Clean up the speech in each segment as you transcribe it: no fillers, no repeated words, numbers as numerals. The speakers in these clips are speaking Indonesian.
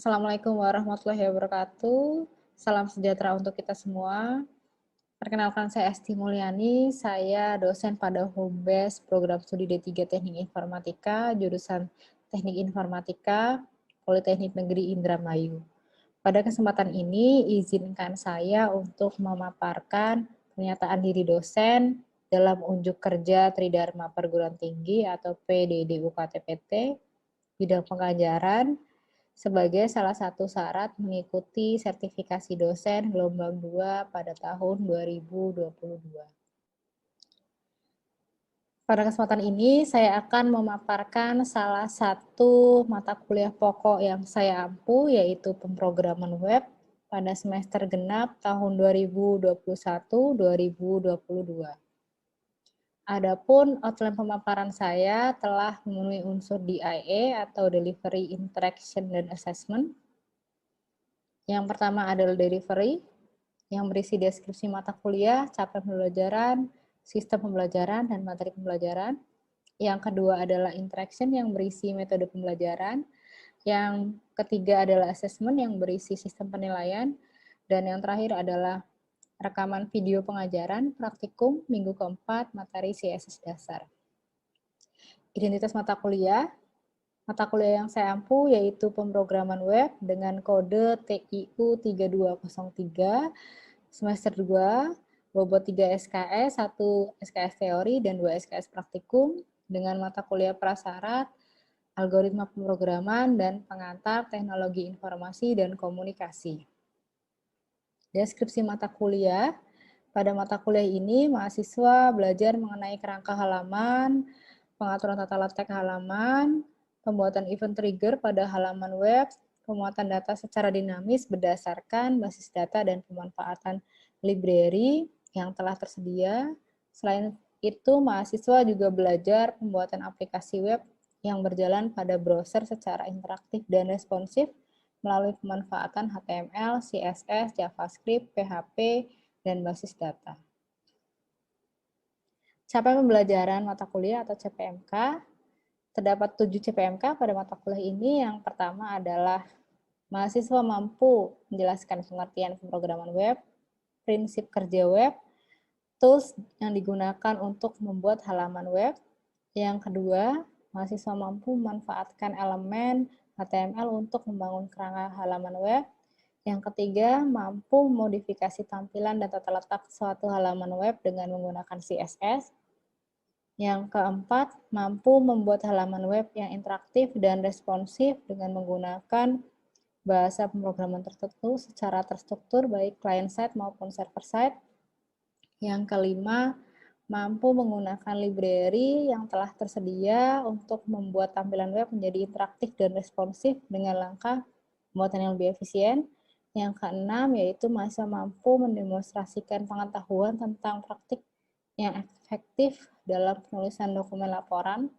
Assalamualaikum warahmatullahi wabarakatuh. Salam sejahtera untuk kita semua. Perkenalkan saya Esti Mulyani, saya dosen pada Home-Base Program Studi D3 Teknik Informatika, jurusan Teknik Informatika, Politeknik Negeri Indramayu. Pada kesempatan ini, izinkan saya untuk memaparkan pernyataan diri dosen dalam unjuk kerja Tridharma Perguruan Tinggi atau PDDUKTPT, bidang pengajaran, sebagai salah satu syarat mengikuti sertifikasi dosen gelombang 2 pada tahun 2022. Pada kesempatan ini, saya akan memaparkan salah satu mata kuliah pokok yang saya ampu, yaitu pemrograman web pada semester genap tahun 2021-2022. Adapun outline pemaparan saya telah memenuhi unsur DIA atau Delivery, Interaction, dan Assessment. Yang pertama adalah delivery, yang berisi deskripsi mata kuliah, capaian pembelajaran, sistem pembelajaran, dan materi pembelajaran. Yang kedua adalah interaction, yang berisi metode pembelajaran. Yang ketiga adalah assessment, yang berisi sistem penilaian. Dan yang terakhir adalah rekaman video pengajaran, praktikum, minggu keempat, materi CSS dasar. Identitas mata kuliah. Mata kuliah yang saya ampu yaitu pemrograman web dengan kode TIU 3203, semester 2, bobot 3 SKS, 1 SKS teori, dan 2 SKS praktikum, dengan mata kuliah prasyarat, algoritma pemrograman, dan pengantar teknologi informasi dan komunikasi. Deskripsi mata kuliah. Pada mata kuliah ini, mahasiswa belajar mengenai kerangka halaman, pengaturan tata letak halaman, pembuatan event trigger pada halaman web, pemuatan data secara dinamis berdasarkan basis data dan pemanfaatan library yang telah tersedia. Selain itu, mahasiswa juga belajar pembuatan aplikasi web yang berjalan pada browser secara interaktif dan responsif melalui pemanfaatan HTML, CSS, JavaScript, PHP, dan basis data. Capaian pembelajaran mata kuliah atau CPMK. Terdapat 7 CPMK pada mata kuliah ini. Yang pertama adalah mahasiswa mampu menjelaskan pengertian pemrograman web, prinsip kerja web, tools yang digunakan untuk membuat halaman web. Yang kedua, mahasiswa mampu memanfaatkan elemen HTML untuk membangun kerangka halaman web. Yang ketiga, mampu memodifikasi tampilan dan tata letak suatu halaman web dengan menggunakan CSS. Yang keempat, mampu membuat halaman web yang interaktif dan responsif dengan menggunakan bahasa pemrograman tertentu secara terstruktur baik client-side maupun server-side. Yang kelima, mampu menggunakan library yang telah tersedia untuk membuat tampilan web menjadi interaktif dan responsif dengan langkah pembuatan yang lebih efisien. Yang keenam, yaitu mahasiswa mampu mendemonstrasikan pengetahuan tentang praktik yang efektif dalam penulisan dokumen laporan.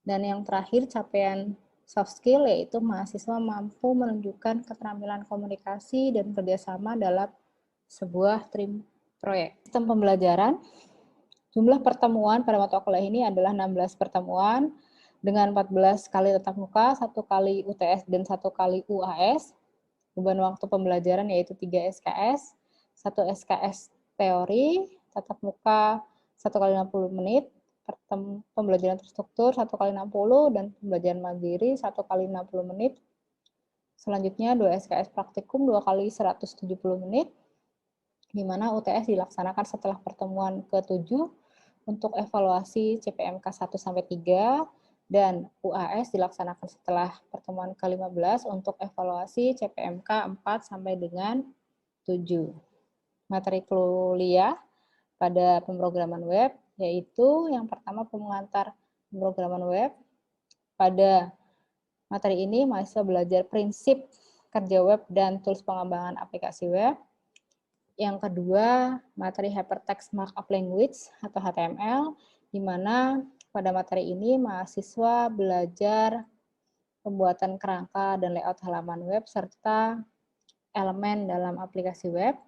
Dan yang terakhir, capaian soft skill, yaitu mahasiswa mampu menunjukkan keterampilan komunikasi dan kerjasama dalam sebuah tim proyek. Sistem pembelajaran. Jumlah pertemuan pada mata kuliah ini adalah 16 pertemuan dengan 14 kali tatap muka, 1 kali UTS, dan 1 kali UAS. Beban waktu pembelajaran yaitu 3 SKS, 1 SKS teori, tatap muka 1 kali 60 menit, pembelajaran terstruktur 1 kali 60, dan pembelajaran mandiri 1 kali 60 menit. Selanjutnya 2 SKS praktikum 2 kali 170 menit, di mana UTS dilaksanakan setelah pertemuan ke-7 untuk evaluasi CPMK 1-3, dan UAS dilaksanakan setelah pertemuan ke-15 untuk evaluasi CPMK 4-7. Materi kuliah pada pemrograman web, yaitu yang pertama pengantar pemrograman web. Pada materi ini, mahasiswa belajar prinsip kerja web dan tools pengembangan aplikasi web. Yang kedua, materi Hypertext Markup Language atau HTML, di mana pada materi ini mahasiswa belajar pembuatan kerangka dan layout halaman web serta elemen dalam aplikasi web.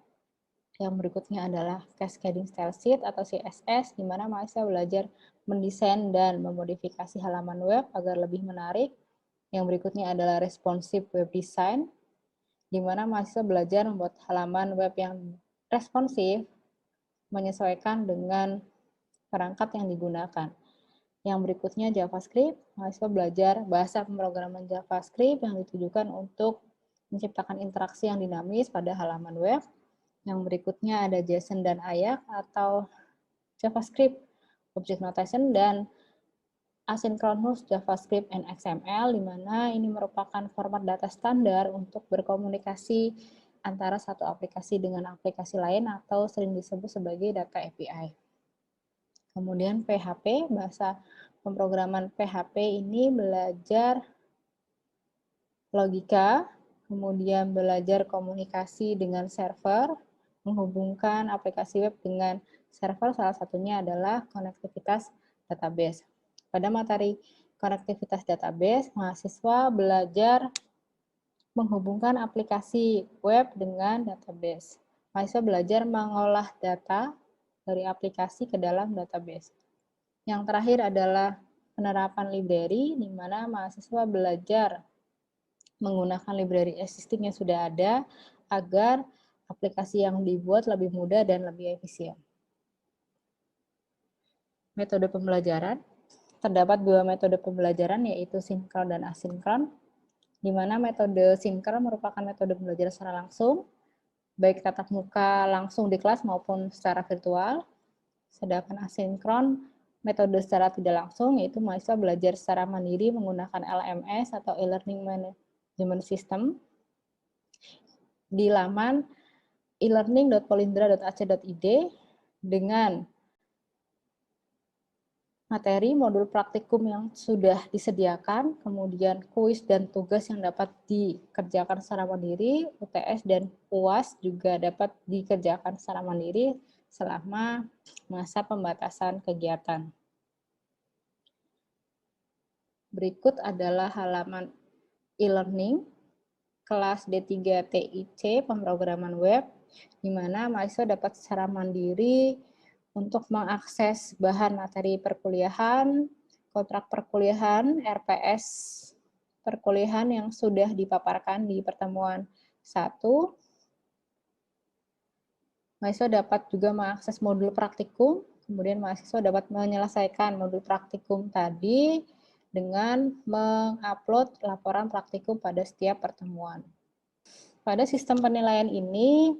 Yang berikutnya adalah Cascading Style Sheet atau CSS, di mana mahasiswa belajar mendesain dan memodifikasi halaman web agar lebih menarik. Yang berikutnya adalah responsive web design, di mana mahasiswa belajar membuat halaman web yang responsif menyesuaikan dengan perangkat yang digunakan. Yang berikutnya JavaScript, mahasiswa belajar bahasa pemrograman JavaScript yang ditujukan untuk menciptakan interaksi yang dinamis pada halaman web. Yang berikutnya ada JSON dan AJAX atau JavaScript Object Notation dan Asynchronous JavaScript and XML, di mana ini merupakan format data standar untuk berkomunikasi antara satu aplikasi dengan aplikasi lain atau sering disebut sebagai data API. Kemudian PHP, bahasa pemrograman PHP ini belajar logika, kemudian belajar komunikasi dengan server, menghubungkan aplikasi web dengan server, salah satunya adalah konektivitas database. Pada materi konektivitas database, mahasiswa belajar menghubungkan aplikasi web dengan database. Mahasiswa belajar mengolah data dari aplikasi ke dalam database. Yang terakhir adalah penerapan library, di mana mahasiswa belajar menggunakan library existing yang sudah ada agar aplikasi yang dibuat lebih mudah dan lebih efisien. Metode pembelajaran. Terdapat dua metode pembelajaran, yaitu sinkron dan asinkron, di mana metode sinkron merupakan metode pembelajaran secara langsung, baik tatap muka langsung di kelas maupun secara virtual. Sedangkan asinkron, metode secara tidak langsung, yaitu mahasiswa belajar secara mandiri menggunakan LMS atau e-learning management system di laman e-learning.polindra.ac.id dengan materi modul praktikum yang sudah disediakan, kemudian kuis dan tugas yang dapat dikerjakan secara mandiri, UTS dan UAS juga dapat dikerjakan secara mandiri selama masa pembatasan kegiatan. Berikut adalah halaman e-learning kelas D3 TIC pemrograman web, di mana mahasiswa dapat secara mandiri untuk mengakses bahan materi perkuliahan, kontrak perkuliahan, RPS perkuliahan yang sudah dipaparkan di pertemuan 1. Mahasiswa dapat juga mengakses modul praktikum, kemudian mahasiswa dapat menyelesaikan modul praktikum tadi dengan mengupload laporan praktikum pada setiap pertemuan. Pada sistem penilaian ini,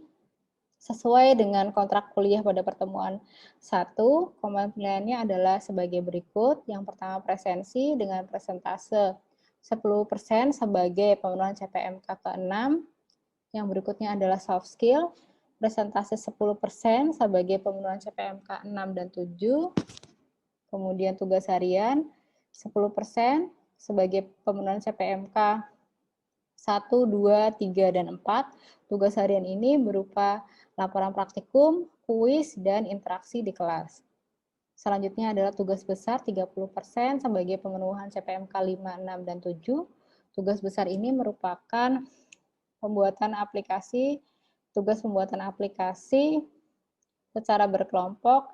sesuai dengan kontrak kuliah pada pertemuan 1, komponen penilaiannya adalah sebagai berikut. Yang pertama presensi dengan persentase 10% sebagai pemenuhan CPMK ke-6. Yang berikutnya adalah soft skill, persentase 10% sebagai pemenuhan CPMK 6 dan 7. Kemudian tugas harian 10% sebagai pemenuhan CPMK 1, 2, 3, dan 4. Tugas harian ini berupa laporan praktikum, kuis, dan interaksi di kelas. Selanjutnya adalah tugas besar 30% sebagai pemenuhan CPMK 5, 6, dan 7. Tugas besar ini merupakan pembuatan aplikasi, tugas pembuatan aplikasi secara berkelompok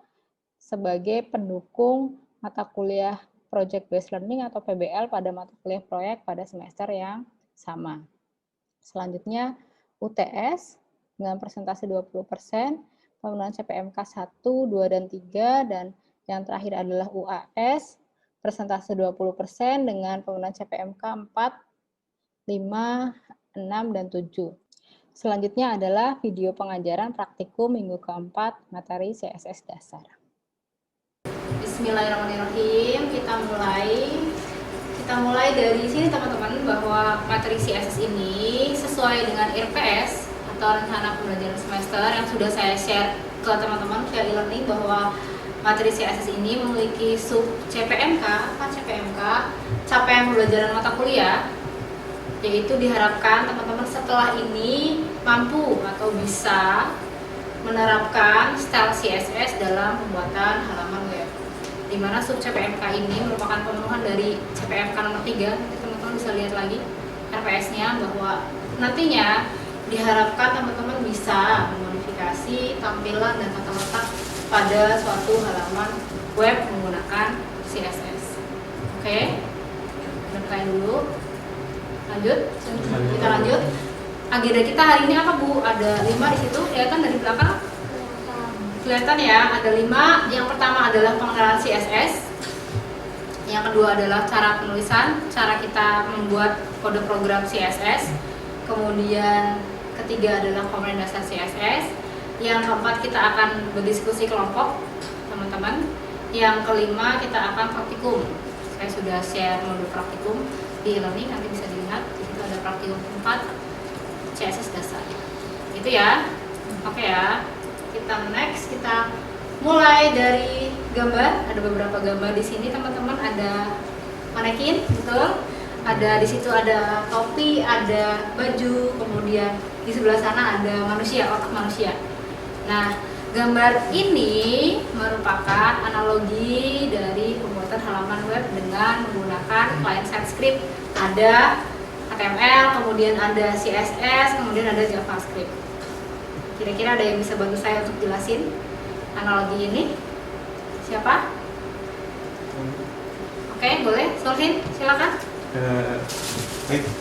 sebagai pendukung mata kuliah Project Based Learning atau PBL pada mata kuliah proyek pada semester yang sama. Selanjutnya UTS dengan persentase 20%, pemenuhan CPMK 1, 2, dan 3, dan yang terakhir adalah UAS, persentase 20% dengan pemenuhan CPMK 4, 5, 6, dan 7. Selanjutnya adalah video pengajaran praktikum minggu keempat materi CSS dasar. Bismillahirrahmanirrahim, kita mulai dari sini teman-teman, bahwa materi CSS ini sesuai dengan RPS atau rencana pembelajaran semester yang sudah saya share ke teman-teman via e-learning, bahwa materi CSS ini memiliki sub CPMK, capaian pembelajaran mata kuliah, yaitu diharapkan teman-teman setelah ini mampu atau bisa menerapkan style CSS dalam pembuatan halaman web, di mana sub CPMK ini merupakan pemenuhan dari CPMK nomor 3. Teman-teman bisa lihat lagi RPS-nya, bahwa nantinya diharapkan teman-teman bisa memodifikasi tampilan dan tata letak pada suatu halaman web menggunakan CSS. Oke, bukain dulu. Lanjut. Kita lanjut. Agenda kita hari ini apa Bu? Ada 5 di situ, kelihatan dari belakang? Kelihatan ya, ada 5. Yang pertama adalah pengenalan CSS. Yang kedua adalah cara penulisan, cara kita membuat kode program CSS. Kemudian ketiga adalah komponen dasar CSS. Yang keempat kita akan berdiskusi kelompok, teman-teman. Yang kelima kita akan praktikum. Saya sudah share modul praktikum di e-learning, nanti bisa dilihat. Di situ ada praktikum 4 CSS dasar. Itu ya. Oke ya. Kita next, kita mulai dari gambar. Ada beberapa gambar di sini, teman-teman. Ada manekin, betul. Ada di situ ada topi, ada baju, kemudian di sebelah sana ada manusia, otak manusia. Nah, gambar ini merupakan analogi dari pembuatan halaman web dengan menggunakan client-side script. Ada HTML, kemudian ada CSS, kemudian ada JavaScript. Kira-kira ada yang bisa bantu saya untuk jelasin analogi ini? Siapa? Oke, boleh. Solhin, silakan.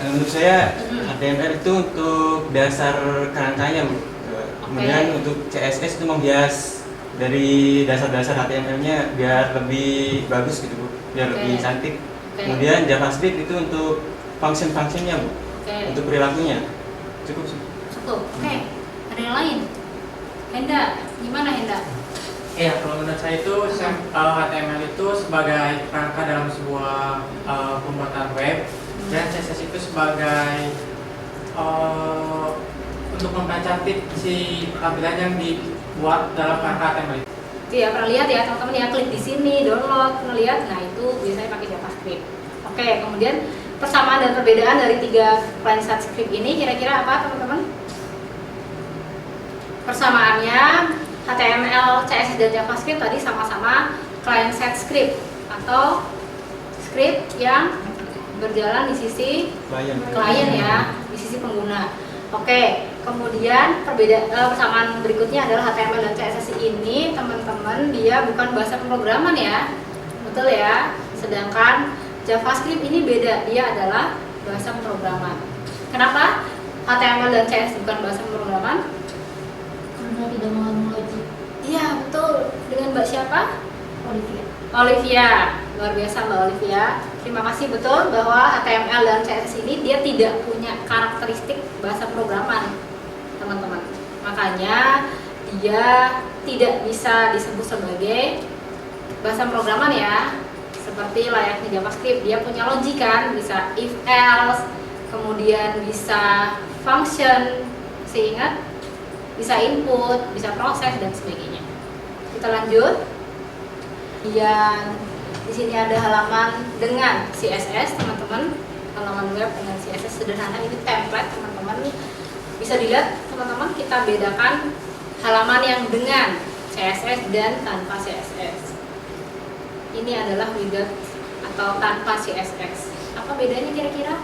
Menurut saya HTML itu untuk dasar kerangkanya, Bu. Kemudian untuk CSS itu menghias dari dasar-dasar HTML-nya biar lebih bagus gitu, Bu. Biar lebih cantik. Kemudian JavaScript itu untuk function-functionnya, Bu. Untuk perilakunya. Cukup sih. Cukup. Oke. Ada yang lain? Henda, gimana Henda? Iya, kalau menurut saya itu HTML itu sebagai kerangka dalam sebuah pembuatan web, dan CSS itu sebagai untuk mempercantik si tampilan yang dibuat dalam kerangka HTML itu. Iya, pernah lihat ya teman-teman ya, klik di sini, download, ngelihat. Nah, itu biasanya pakai JavaScript. Oke, kemudian persamaan dan perbedaan dari 3 client-side script ini kira-kira apa, teman-teman? Persamaannya HTML, CSS, dan JavaScript tadi sama-sama client-side script atau script yang berjalan di sisi klien ya, di sisi pengguna. Oke, kemudian persamaan berikutnya adalah HTML dan CSS ini, teman-teman, dia bukan bahasa pemrograman ya, betul ya. Sedangkan JavaScript ini beda, dia adalah bahasa pemrograman. Kenapa HTML dan CSS bukan bahasa pemrograman? Karena tidak mengandung logik. Iya, betul. Dengan Mbak siapa? Olivia. Luar biasa Mbak Olivia. Terima kasih, betul bahwa HTML dan CSS ini dia tidak punya karakteristik bahasa programan, teman-teman. Makanya dia tidak bisa disebut sebagai bahasa programan ya. Seperti layaknya JavaScript, dia punya logik kan, bisa if else, kemudian bisa function, seingat, bisa input, bisa proses dan sebagainya. Kita lanjut. Dan di sini ada halaman dengan CSS, teman-teman. Halaman web dengan CSS sederhana, ini template, teman-teman. Bisa dilihat, teman-teman, kita bedakan halaman yang dengan CSS dan tanpa CSS. Ini adalah without atau tanpa CSS. Apa bedanya kira-kira?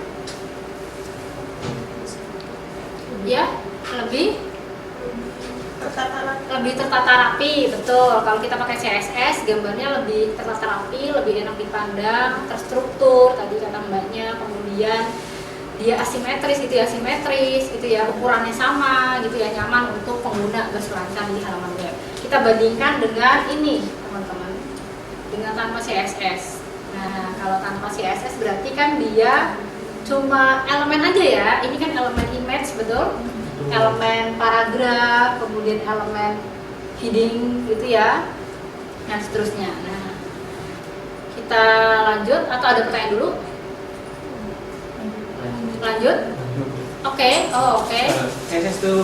Ya, lebih tertata rapi, betul. Kalau kita pakai CSS, gambarnya lebih tertata rapi, lebih enak dipandang, terstruktur tadi kata mbaknya. Kemudian dia asimetris gitu ya, ukurannya sama gitu ya, nyaman untuk pengguna berselancar di halaman web. Kita bandingkan dengan ini, teman-teman, dengan tanpa CSS. Nah, kalau tanpa CSS berarti kan dia cuma elemen aja ya. Ini kan elemen image, betul? Elemen paragraf, kemudian elemen heading gitu ya, dan seterusnya. Nah, kita lanjut atau ada pertanyaan dulu? Lanjut? Oke. CSS itu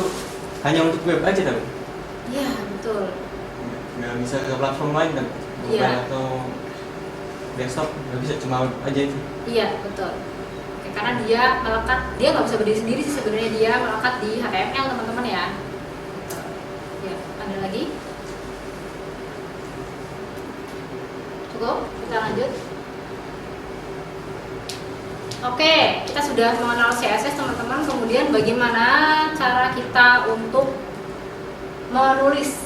hanya untuk web aja kan? Iya, betul. Nggak bisa ke platform lain kan? Mobile atau desktop, nggak bisa, cuma web aja itu. Iya, betul. Karena dia melekat, dia nggak bisa berdiri sendiri sih sebenarnya, dia melekat di HTML, teman-teman ya. Ya, ada lagi? Cukup? Kita lanjut. Oke, kita sudah mengenal CSS, teman-teman. Kemudian bagaimana cara kita untuk menulis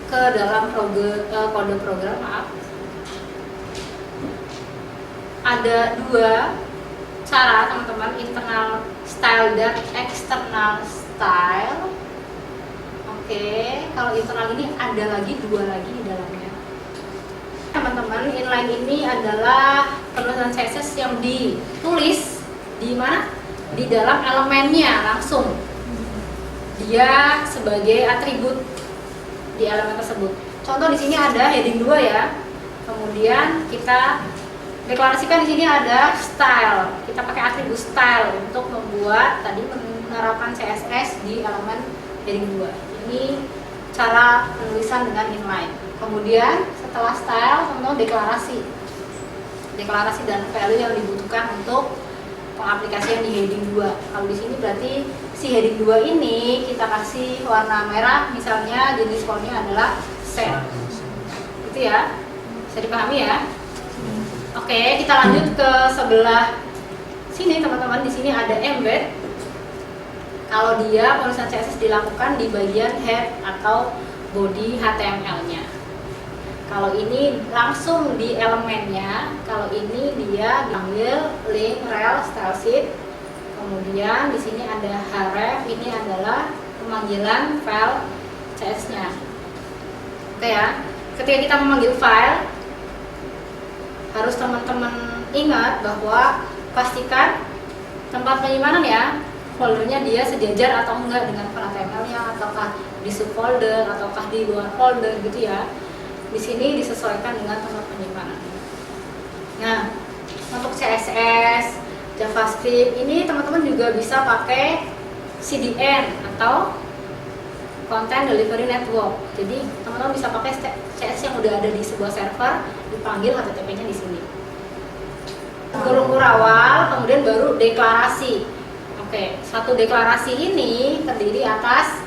ke dalam kode program, maaf. Ada 2 cara teman-teman, internal style dan external style. Oke, kalau internal ini ada lagi dua lagi di dalamnya. Teman-teman, inline ini adalah penulisan CSS yang ditulis di mana? Di dalam elemennya langsung. Dia sebagai atribut di elemen tersebut. Contoh di sini ada heading 2 ya. Kemudian kita deklarasikan di sini ada style. Kita pakai atribut style untuk membuat tadi menerapkan CSS di elemen heading 2. Ini cara penulisan dengan inline. Kemudian setelah style, teman-teman deklarasi. Deklarasi dan value yang dibutuhkan untuk pengaplikasian di heading 2. Kalau di sini berarti si heading 2 ini kita kasih warna merah, misalnya jenis fontnya adalah set. Gitu ya. Bisa dipahami ya? Oke, kita lanjut ke sebelah sini teman-teman. Di sini ada embed. Kalau dia penulisan CSS dilakukan di bagian head atau body HTML-nya. Kalau ini langsung di elemennya. Kalau ini dia diambil link, rel, style sheet. Kemudian di sini ada href. Ini adalah pemanggilan file CSS-nya. Oke ya. Ketika kita memanggil file, harus teman-teman ingat bahwa pastikan tempat penyimpanan ya, foldernya dia sejajar atau enggak dengan file HTML-nya, ataukah di subfolder ataukah di luar folder gitu ya. Di sini disesuaikan dengan tempat penyimpanan. Nah, untuk CSS, JavaScript ini teman-teman juga bisa pakai CDN atau Content Delivery Network. Jadi teman-teman bisa pakai CSS yang udah ada di sebuah server, dipanggil HTTP-nya di sini. Ukur awal, kemudian baru deklarasi. Oke, satu deklarasi ini terdiri atas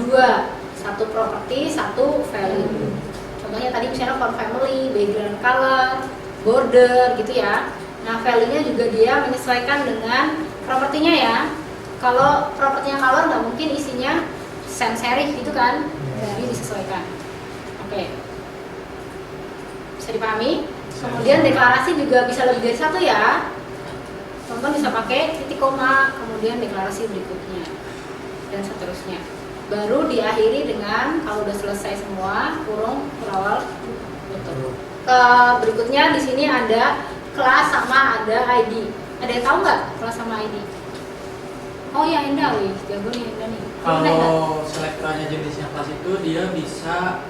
dua, satu properti, satu value. Contohnya tadi misalnya font family, background color, border gitu ya. Nah, value-nya juga dia menyesuaikan dengan propertinya ya. Kalau propertinya color nggak mungkin isinya sans serif gitu kan, jadi disesuaikan. Oke, bisa dipahami. Kemudian deklarasi juga bisa lebih dari satu ya. Teman-teman bisa pakai titik koma, kemudian deklarasi berikutnya dan seterusnya. Baru diakhiri dengan kalau udah selesai semua kurung awal tutup. Berikutnya di sini ada kelas sama ada ID. Ada yang tahu nggak kelas sama ID? Oh ya, Indah, wih, jago nih Indah nih. Kalau selektornya jenisnya kelas itu dia bisa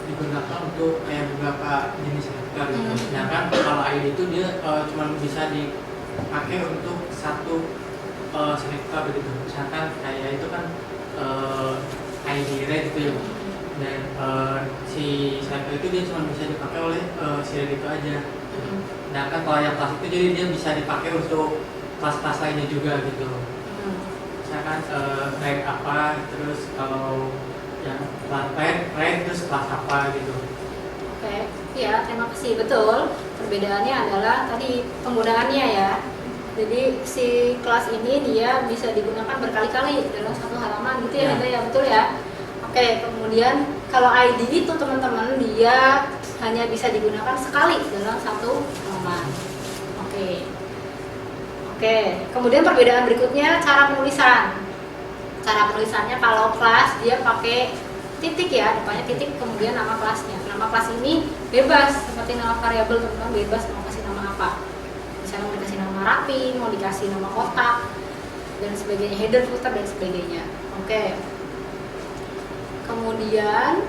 digunakan untuk kayak beberapa jenis selektor gitu. Sedangkan kalau ID itu dia cuma bisa dipakai untuk satu selektor gitu. Misalkan kayak itu kan ID red gitu ya. Dan si selektor itu dia cuma bisa dipakai oleh si red itu aja. Sedangkan kalau yang kelas itu jadi dia bisa dipakai untuk kelas-kelas lainnya juga gitu. Misalkan rank apa, terus kalau yang rank terus kelas apa gitu. Oke, ya terima kasih. Betul, perbedaannya adalah tadi penggunaannya ya. Jadi si kelas ini dia bisa digunakan berkali-kali dalam satu halaman gitu ya, ya. Betul ya. Oke, kemudian kalau ID itu teman-teman dia hanya bisa digunakan sekali dalam satu halaman. Oke, kemudian perbedaan berikutnya cara penulisan. Cara penulisannya kalau kelas dia pakai titik ya, depannya titik kemudian nama kelasnya. Nama kelas ini bebas seperti nama variabel, teman-teman bebas mau kasih nama apa. Misalnya mau dikasih nama rapi, mau dikasih nama kotak dan sebagainya, header, footer dan sebagainya. Oke. Kemudian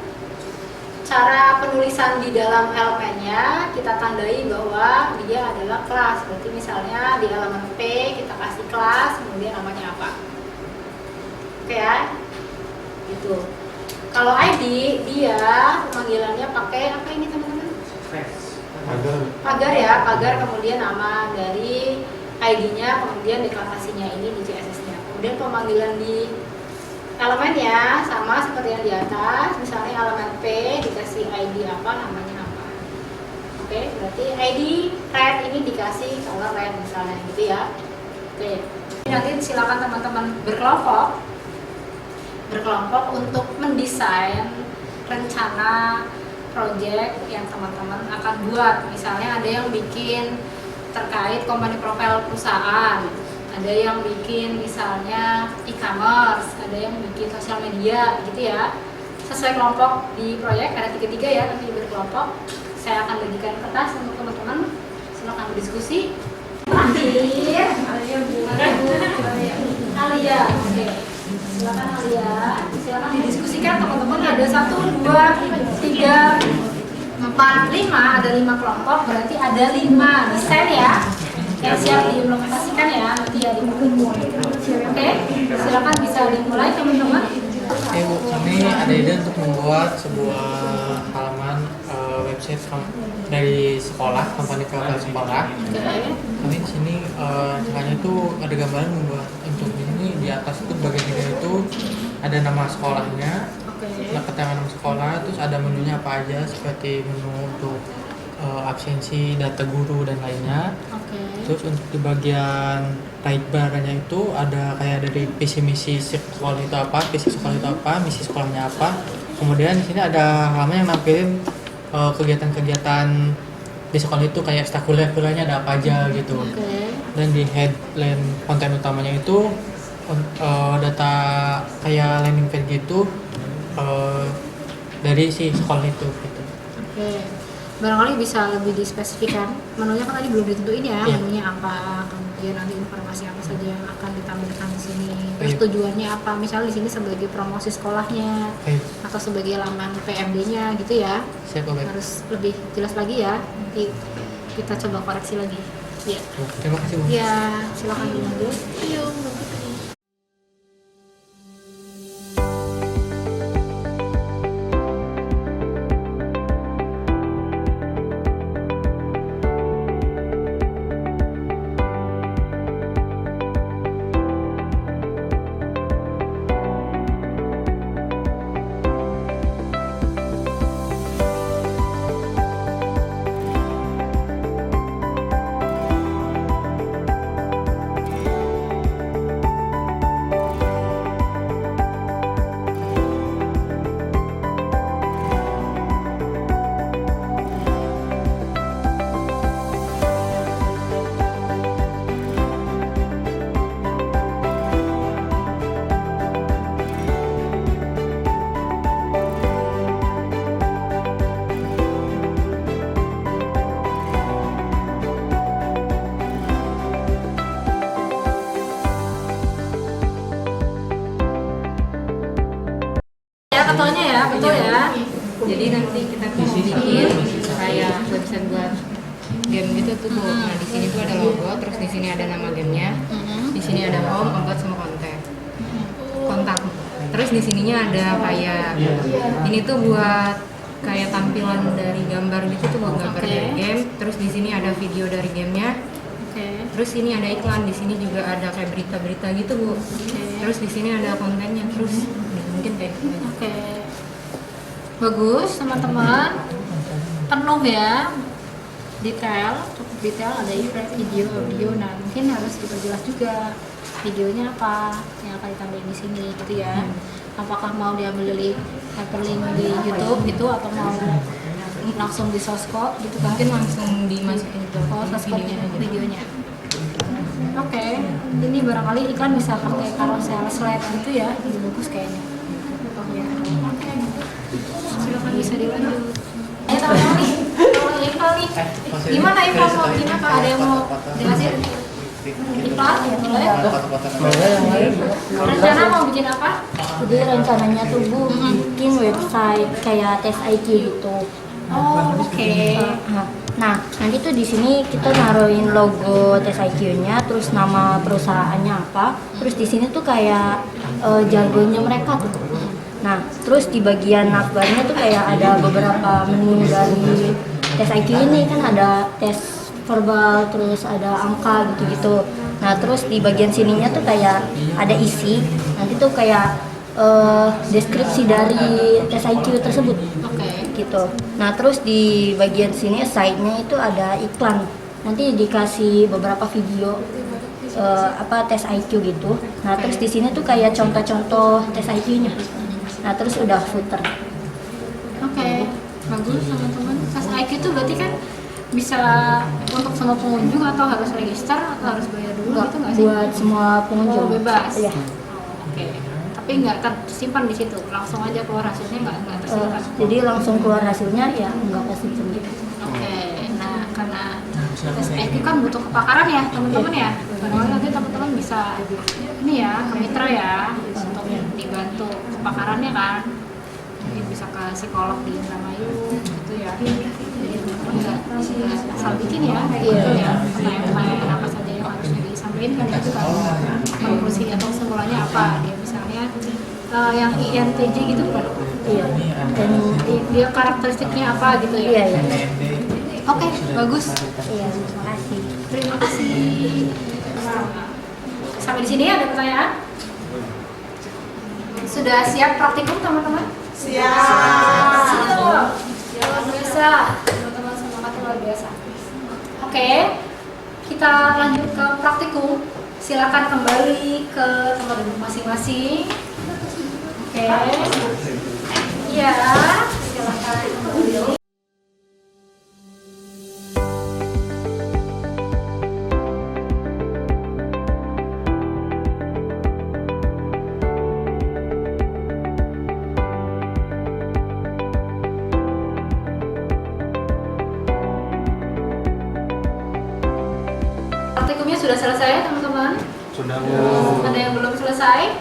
cara penulisan di dalam elemennya kita tandai bahwa dia adalah kelas. Berarti misalnya di elemen P kita kasih kelas, kemudian namanya apa. Oke ya, gitu. Kalau ID dia pemanggilannya pakai apa ini teman-teman? Pagar ya, pagar kemudian nama dari ID-nya, kemudian deklarasinya ini di CSS-nya. Kemudian pemanggilan di elemennya sama seperti yang di atas, misalnya elemen P dikasih ID apa, namanya apa. Oke, berarti ID red ini dikasih color red misalnya gitu ya. Oke, nanti silakan teman-teman berkelompok untuk mendesain rencana project yang teman-teman akan buat. Misalnya ada yang bikin terkait company profile perusahaan, ada yang bikin misalnya e-commerce, ada yang bikin sosial media gitu ya. Sesuai kelompok di proyek ada 3-3 ya, nanti berkelompok. Saya akan bagikan kertas untuk teman-teman, silakan berdiskusi. Terakhir, Alia, oke. Silakan Alia, silakan didiskusikan teman-teman. Ada 1, 2, 3, 4, 5, ada 5 kelompok, berarti ada 5 desain ya. Yang siap diimplementasikan ya, nanti ya dikumpul. Oke, silakan bisa dimulai teman-teman. Oke Bu, kami ada ide untuk membuat sebuah halaman website dari sekolah, company profile sekolah. Kami di sini caranya itu ada gambaran membuat untuk ini di atas itu bagian ide itu ada nama sekolahnya, keterangan nama sekolah, terus ada menunya apa aja seperti menu untuk absensi, data guru dan lainnya. Terus untuk di bagian right bar-nya itu ada kayak dari visi misi sekolah itu apa, visi sekolah itu apa, misi sekolahnya apa. Kemudian di sini ada halaman yang nampilin kegiatan-kegiatan di sekolah itu kayak ekstrakurikulernya ada apa aja gitu. Dan di headline konten utamanya itu data kayak landing page gitu dari si sekolah itu gitu. Barangkali bisa lebih dispesifikan. Menunya kan tadi belum ditentuin ya, menunya apa, kemudian nanti informasi apa saja yang akan ditampilkan di sini. Terus tujuannya apa? Misalnya di sini sebagai promosi sekolahnya atau sebagai laman PMD-nya gitu ya. Harus lebih jelas lagi ya. Nanti kita coba koreksi lagi. Ya. Terima kasih Bu. Ya, silakan dilanjut. Ketuanya ya, betul ya. Jadi nanti kita tuh mau bikin kayak website buat game gitu tuh Bu. Nah di sini tuh ada logo, terus di sini ada nama gamenya, di sini ada home, about sama kontak. Terus di sininya ada kayak ini tuh buat kayak tampilan dari gambar gitu tuh, buat gambar dari game. Terus di sini ada video dari gamenya. Terus ini ada iklan, di sini juga ada kayak berita-berita gitu Bu. Terus di sini ada kontennya, terus mungkin kayak gitu. Bagus teman-teman, penuh ya, detail, cukup detail, ada video, audio. Nah mungkin harus diperjelas juga videonya apa yang akan ditampilkan di sini gitu ya. Apakah mau diambil dari hyperlink di YouTube gitu atau mau langsung di source gitu kan? Mungkin langsung dimasukin ke videonya. Oke, ini barangkali iklan bisa pakai carousel slide gitu ya, lebih bagus kayaknya. Oke, silakan bisa dilanjut. Ya teman-teman nih, kalau iklan nih, gimana iklan mau bikin apa? Ada yang mau jelasin? Iklan, boleh? Rencana mau bikin apa? Jadi rencananya tuh Bu bikin website kayak tes IQ gitu. Oh, oke. Nah, nanti tuh di sini kita naruhin logo tes IQ-nya, terus nama perusahaannya apa, terus di sini tuh kayak jargonnya mereka tuh. Nah, terus di bagian navbarnya tuh kayak ada beberapa menu dari tes IQ ini, kan ada tes verbal, terus ada angka gitu-gitu. Nah, terus di bagian sininya tuh kayak ada isi, nanti tuh kayak deskripsi dari tes IQ tersebut. Gitu. Nah, terus di bagian sini side-nya itu ada iklan. Nanti dikasih beberapa video tes IQ gitu. Nah, terus di sini tuh kayak contoh-contoh tes IQ-nya. Nah, terus udah footer. Oke, bagus teman-teman. Tes IQ itu berarti kan bisa untuk semua pengunjung atau harus register atau harus bayar dulu gitu nggak sih? Buat semua pengunjung. Oh, bebas. Iya. Oke. Tapi nggak tersimpan di situ, langsung aja keluar hasilnya nggak tersimpan. Jadi langsung keluar hasilnya ya nggak kesimpan gitu. Oke. Nah karena SIQ kan butuh kepakaran ya teman-teman ya. Karena nanti teman-teman bisa ini ya ke mitra ya untuk dibantu kepakarannya kan. Mungkin bisa ke psikolog di Indramayu gitu ya. Jadi teman-teman nggak asal bikin ya kayak gitu ya. Pertanyaan-pertanyaan apa saja yang harusnya disampaikan kan itu kan konklusi atau kesimpulannya apa dia misalnya yang INTJ gitu kan. Iya. Dan Dia karakteristiknya apa gitu ya. iya iya. Oke, bagus. Iya, terima kasih. Terima kasih. Sampai di sini ada pertanyaan? Sudah siap praktikum teman-teman? Siap. Luar biasa. Teman-teman semangat luar biasa. Oke, kita lanjut ke praktikum. Silakan kembali ke tempat duduk masing-masing. Oke. Iya, silakan kembali. Praktikumnya sudah selesai teman-teman? Sudah. Ada yang belum selesai?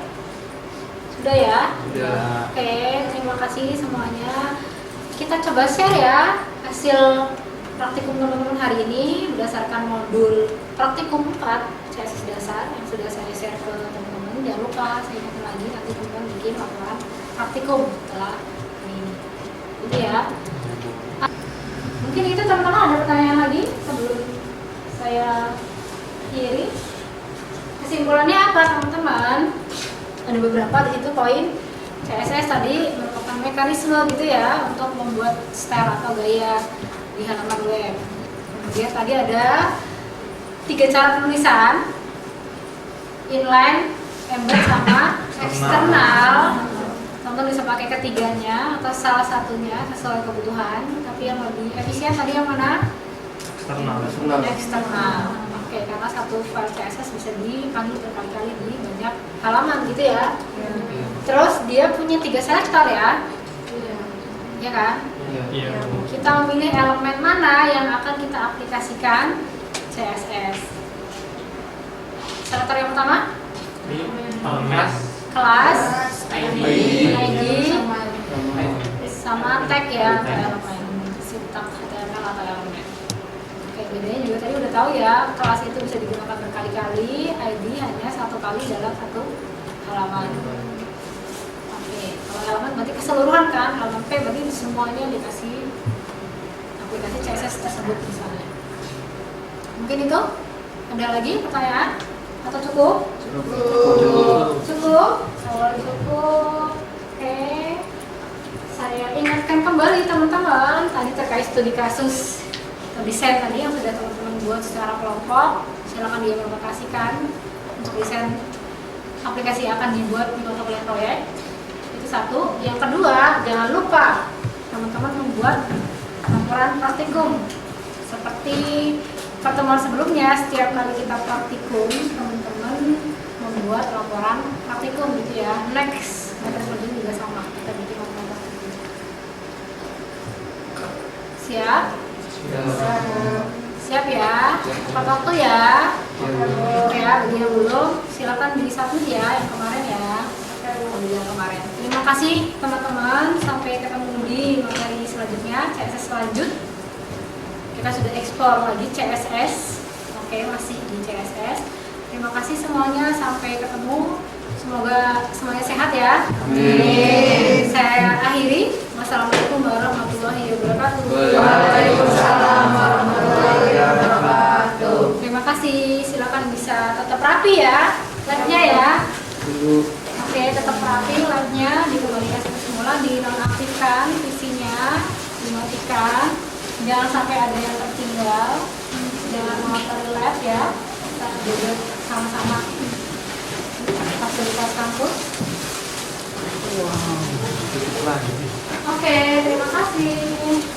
Sudah ya? Sudah. Oke, terima kasih semuanya. Kita coba share ya hasil praktikum teman-teman hari ini berdasarkan modul praktikum 4 CSS dasar yang sudah saya share ke teman-teman. Jangan lupa saya ingatkan lagi nanti teman-teman bikin laporan praktikum setelah ini. Gitu ya. Mungkin itu teman-teman ada pertanyaan lagi sebelum saya akhiri. Kesimpulannya apa teman-teman? Ada beberapa di situ poin. CSS tadi merupakan mekanisme gitu ya untuk membuat style atau gaya di halaman web. Kemudian tadi ada 3 cara penulisan: inline, embed, sama eksternal. Teman-teman bisa pakai ketiganya atau salah satunya sesuai kebutuhan. Tapi yang lebih efisien tadi yang mana? Eksternal. Oke, karena satu file CSS bisa dipanggil berkali-kali di banyak halaman gitu ya. Terus dia punya 3 selektor ya. Iya kan? Iya. Kita memilih elemen mana yang akan kita aplikasikan CSS. Selektor yang pertama? Kelas, ID, sama tag ya, elemen. Sintak HTML atau elemen. Oke, bedanya juga tadi udah tahu ya, kelas itu bisa digunakan berkali-kali, ID hanya 1 kali dalam 1 halaman. Oke, kalau halaman berarti keseluruhan kan, halaman P berarti semuanya dikasih aplikasi CSS tersebut misalnya. Mungkin itu? Ada lagi pertanyaan? Atau cukup? Cukup? Cukup. Oke. Saya ingatkan kembali teman-teman tadi terkait studi kasus desain tadi yang sudah teman-teman buat secara kelompok. Silakan diimplementasikan untuk desain aplikasi yang akan dibuat di mata kuliah proyek. Itu satu. Yang kedua, jangan lupa teman-teman membuat laporan praktikum. Seperti pertemuan sebelumnya, setiap kali kita praktikum, teman-teman membuat laporan praktikum gitu ya. Next, metode juga sama, kita bikin laporan praktikum. Siap? Siap ya? Tepat waktu ya? Ya, bagi yang belum, silakan di-submit ya yang kemarin ya. Yang kemarin. Terima kasih teman-teman, sampai ketemu di materi selanjutnya, CSS selanjut. Kita sudah ekspor lagi CSS. Oke, masih di CSS. Terima kasih semuanya, sampai ketemu. Semoga semuanya sehat ya. Amin. Saya akhiri. Wassalamualaikum warahmatullahi wabarakatuh. Waalaikumsalam warahmatullahi wabarakatuh. Terima kasih. Silakan bisa tetap rapi ya lab-nya ya. Oke, tetap rapi lab-nya, dikembalikan seperti semula, dinonaktifkan visinya, dimatikan. Jangan sampai ada yang tertinggal. Jangan mengotori lab ya. Kita duduk sama-sama fasilitas kampus. Oke, terima kasih.